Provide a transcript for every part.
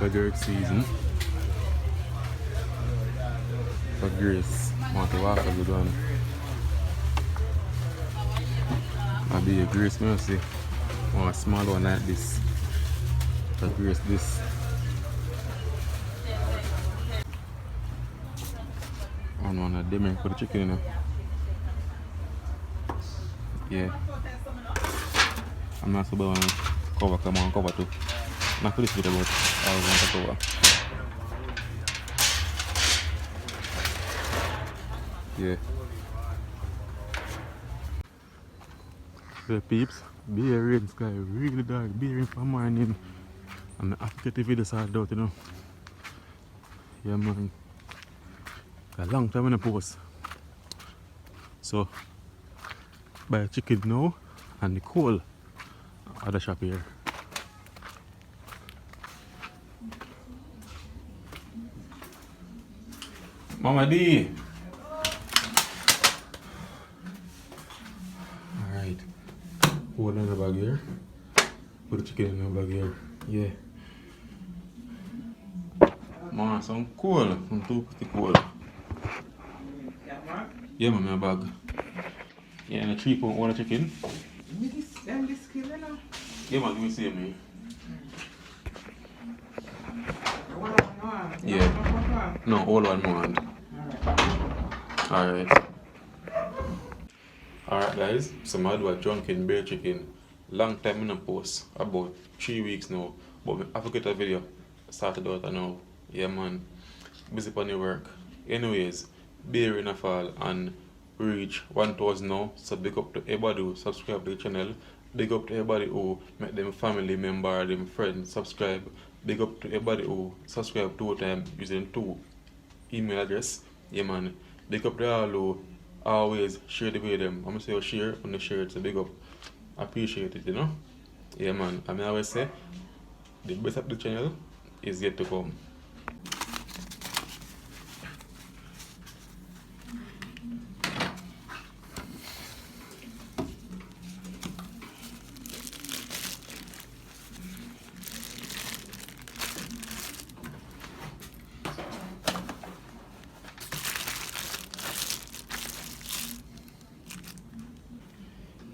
Jamaica jerk season. For Grace, want to walk a good one. I'll be a Grace Mercy. Or a small one like this. For Grace this. And one of them for the chicken, you know. Yeah. I'm not so bad on come on, cover too. Not for this video, but I want to cover. Yeah. The peeps, be a rain sky, really dark, be rain for morning. And I have to get the video started out, you know. Yeah, man. A long time in the post. So, buy chicken now and the coal at the shop here. Mama D! Alright. Put in the bag here. Put the chicken in the bag here. Yeah. Mama, some coal. Some 250 coal. Yeah, man, my bag. Yeah, and a 3 pound one chicken. This kilo now? Yeah, man, give me see me. One. Yeah. No, all one more. Alright. Alright, guys. So, I do a drunken bear chicken. Long time in a post. About 3 weeks now. But I forget a video. Started out now. Yeah, man. Busy on the work. Anyways, bear in a fall and reach 1,000 now. So big up to everybody who subscribe to the channel. Big up to everybody who make them family member, them friends subscribe. Big up to everybody who subscribe 2 times using 2 email address. Yeah, man. Big up to all who always share the video them. I'm gonna say share on the share it, so big up. Appreciate it, you know. Yeah, man. I mean, I always say the best of the channel is yet to come.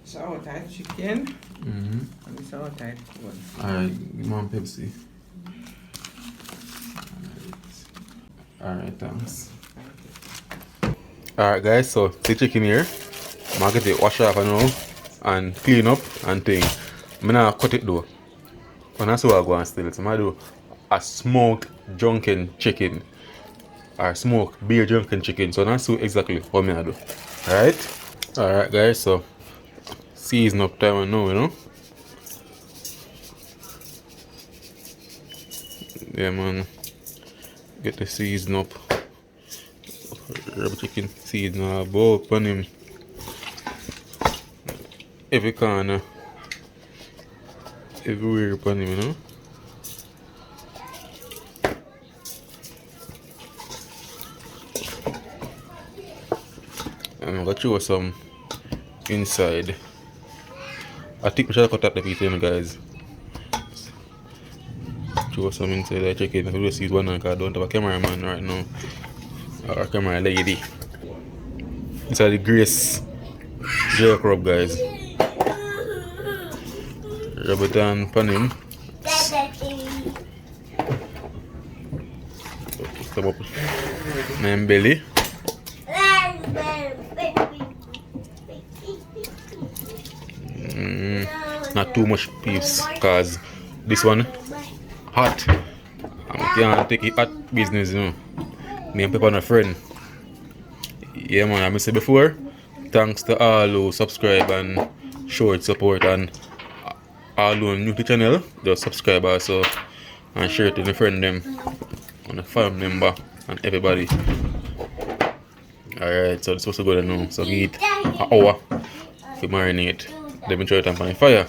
Sour type chicken. Mm-hmm. And the sour type one. Alright, give me Pepsi. Alright, thanks. Alright guys, so the chicken here, I'm gonna get it wash off now and clean up and thing. I'm gonna cut it though. When I see what I go on still, so I'm gonna do a smoked drunken chicken. Or smoked beer drunken chicken. So that's exactly what I'm gonna do. Alright? Alright guys, so season up time now, you know. Yeah man. Get the season up. Rubber chicken season about upon him. Every corner. Everywhere upon him, you know. And I'm gonna show some inside. I think we should cut up the piece, you know, guys. Show some inside the chicken. I will see one because I don't have a cameraman right now. Or a camera lady. Inside the Grace jerk rub, guys. Rub it on upon him. Stop up my belly. Not too much peeps, cause this one hot. I can't take it hot business, you know. Me and Pepper and a friend. Yeah man, I said before, thanks to all who subscribe and show it support, and all who are new to the channel, just subscribe also and share it to the friend them and a family member and everybody. Alright, so this was so good now. So give it an hour to marinate. Then throw it on the fire.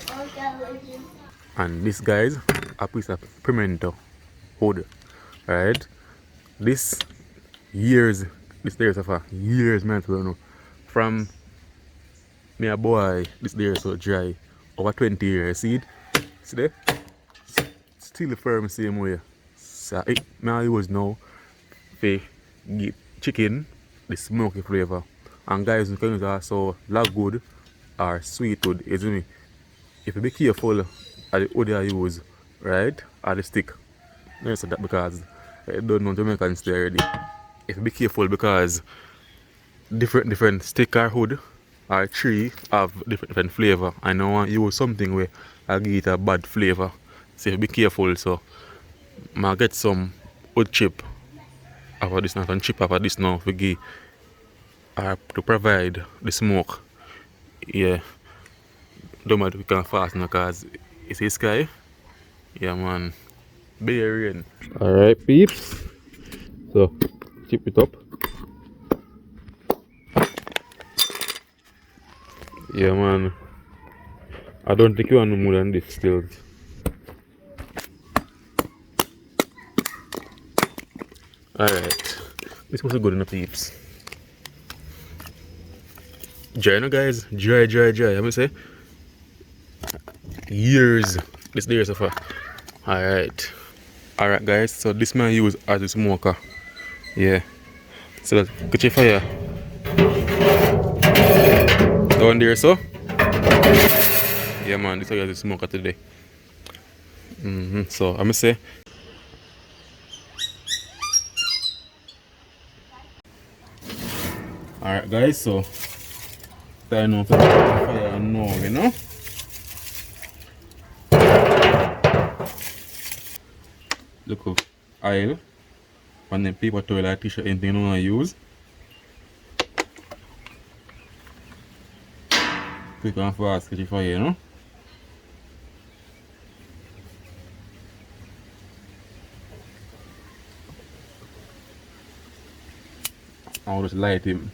And this, guys, a piece of pimento powder. Alright. This years of years, man, to know. From me a boy, this there is so dry. Over 20 years. See it? See there? Still firm same way. So it may use now for give chicken the smoky flavor. And guys, you can use also lagwood or sweetwood, isn't it? If you be careful of the wood you use, right? Or the stick. I said that because I don't know Jamaican stay already. If you be careful because different stick or wood or tree have different flavor. I don't want you use something where I give it a bad flavor. So be careful. So I get some wood chip after this now, and chip after this now to give to provide the smoke. Yeah. Don't matter if we can fast now because it's a sky. Yeah man. Be a rain. Alright peeps. So chip it up. Yeah man. I don't think you want more than this still. Alright. This was a good enough peeps. Dry no guys. Dry. I'm gonna say years. This year so far. Alright. Alright guys, so this man use as a smoker. Yeah. So let's catch a fire. Down there so. Yeah man, this is a smoker today. So I'm gonna say alright guys, so time now for the fire now, you know. Look up oil and then paper towel or t-shirt, anything you want to use. Quick and fast, catch it fire, you know. I'll just light him.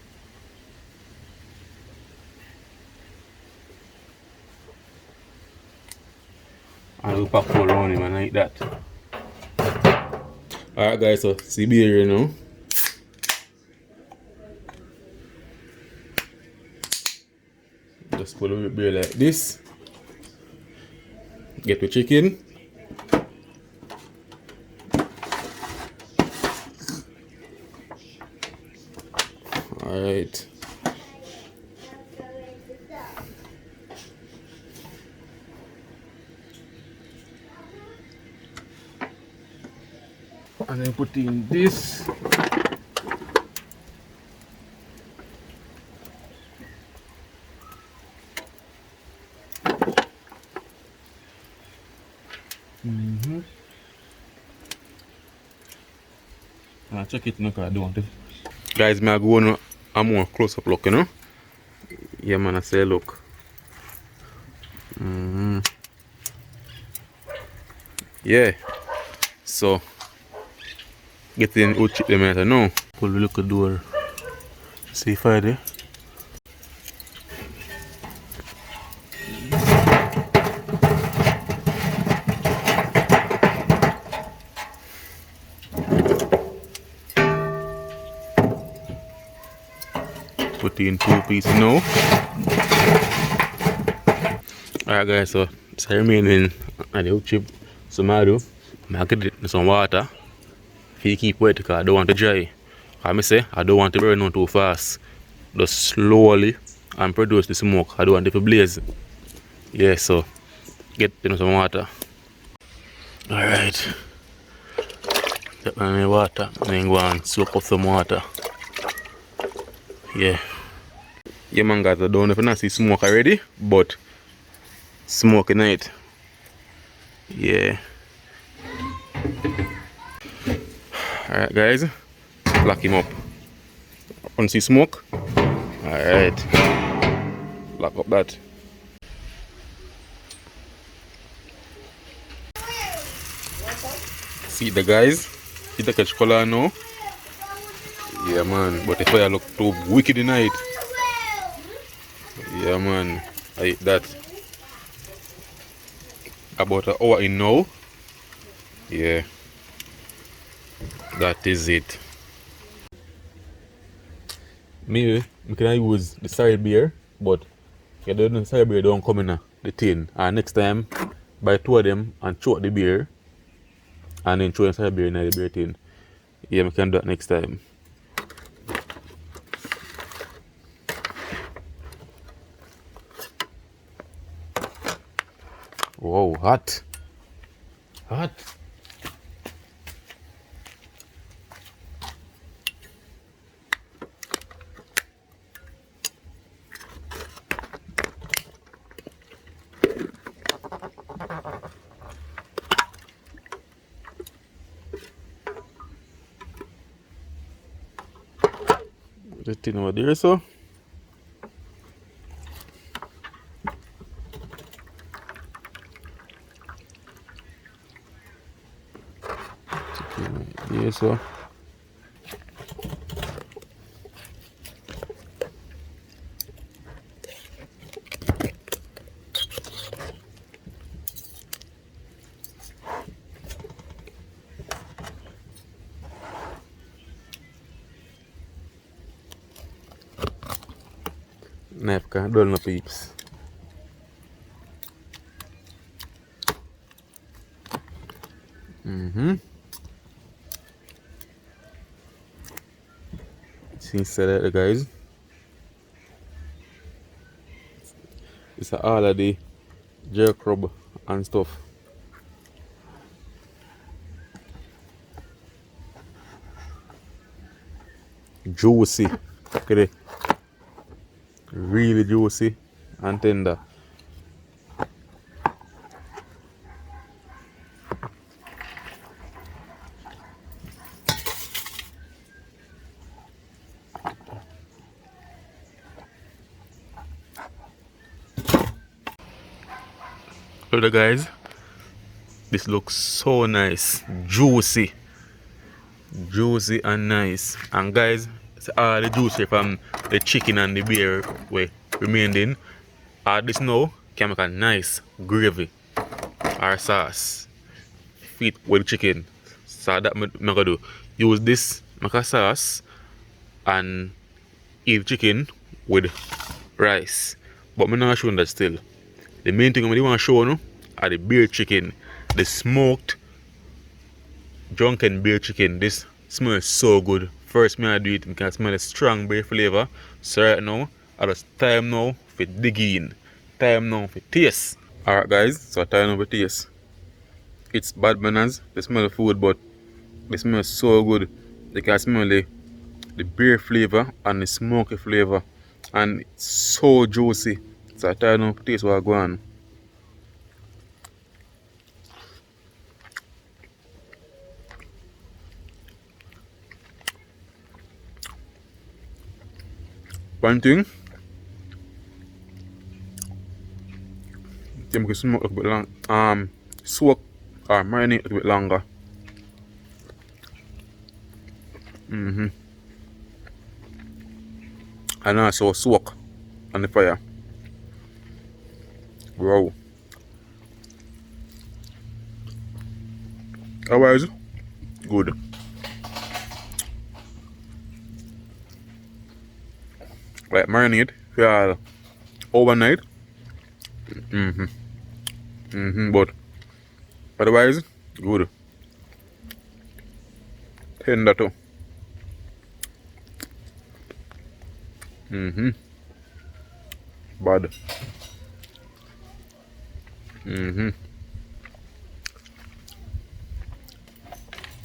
I'll pack all around him and like that. Alright guys, so see beer you know. Just put a little beer like this. Get the chicken. Alright. And then put in this. I'll check it now because I don't want it. Guys, may I go on a more close up look, you know? Yeah man, I say look. Yeah. So get in wood chip them out now. Pull the little door. See if I there. Put in 2 pieces now. Alright guys, so it's remaining on the wood chip. So I do, I get it in some water. If you keep wet because I don't want to dry. I say I don't want to burn on too fast. Just slowly and produce the smoke. I don't want it to blaze. Yeah, so get in some water. Alright. Take on the water and then go and soak up some water. Yeah. Yeah man guys, I don't know if you not see smoke already, but smoke in it. Yeah. Alright guys, lock him up. Want to see smoke? Alright. Lock up that. See the guys? See the catch color now? Yeah man, but the fire look too wicked in it. Yeah man, I eat that. About an hour in now. Yeah. That is it. Maybe we can use the side beer, but the side beer don't come in the tin. And next time, buy 2 of them and choke the beer and then throw inside beer in the beer tin. Yeah, we can do that next time. Whoa, hot. Hot. The tin over there, so. Yeah, so. Napka, dole na peeps. Since that, guys, it's all of the jerk rub and stuff. Juicy. Okay, really juicy and tender. Look, guys, this looks so nice, juicy and nice. And guys, it's all the juice here from the chicken and the beer we remained in. This now can make a nice gravy or sauce fit with chicken. So that I'm gonna do. Use this make a sauce and eat chicken with rice. But I'm not showing that still. The main thing I want to show you are the beer chicken, the smoked drunken beer chicken. This smells so good. First me I do it, I can smell the strong beer flavor. So right now, I just time now for dig in. Time now for taste. Alright guys, so time now for taste. It's bad manners, they smell the food, but they smell so good. They can smell the beer flavor and the smoky flavor. And it's so juicy. So time now for taste what Gwaan. One thing, you can smoke a bit long, soak or marinate a bit longer. And also soak on the fire. Wow. Otherwise, good. Like marinade for overnight. But otherwise, good. Tender too. Bad.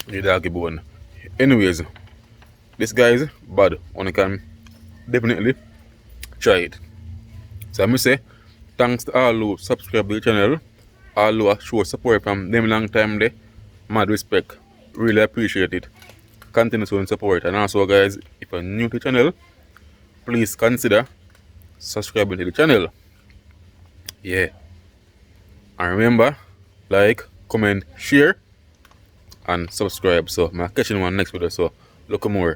The doggy bone. Anyways, this guy is bad. One can definitely try it. So I'm say thanks to all who subscribe to the channel, all who show support from them long time there. Mad respect. Really appreciate it. Continue to support. And also guys, if you're new to the channel, please consider subscribing to the channel. Yeah. And remember, like, comment, share, and subscribe. So I'm catching one next video. So look more.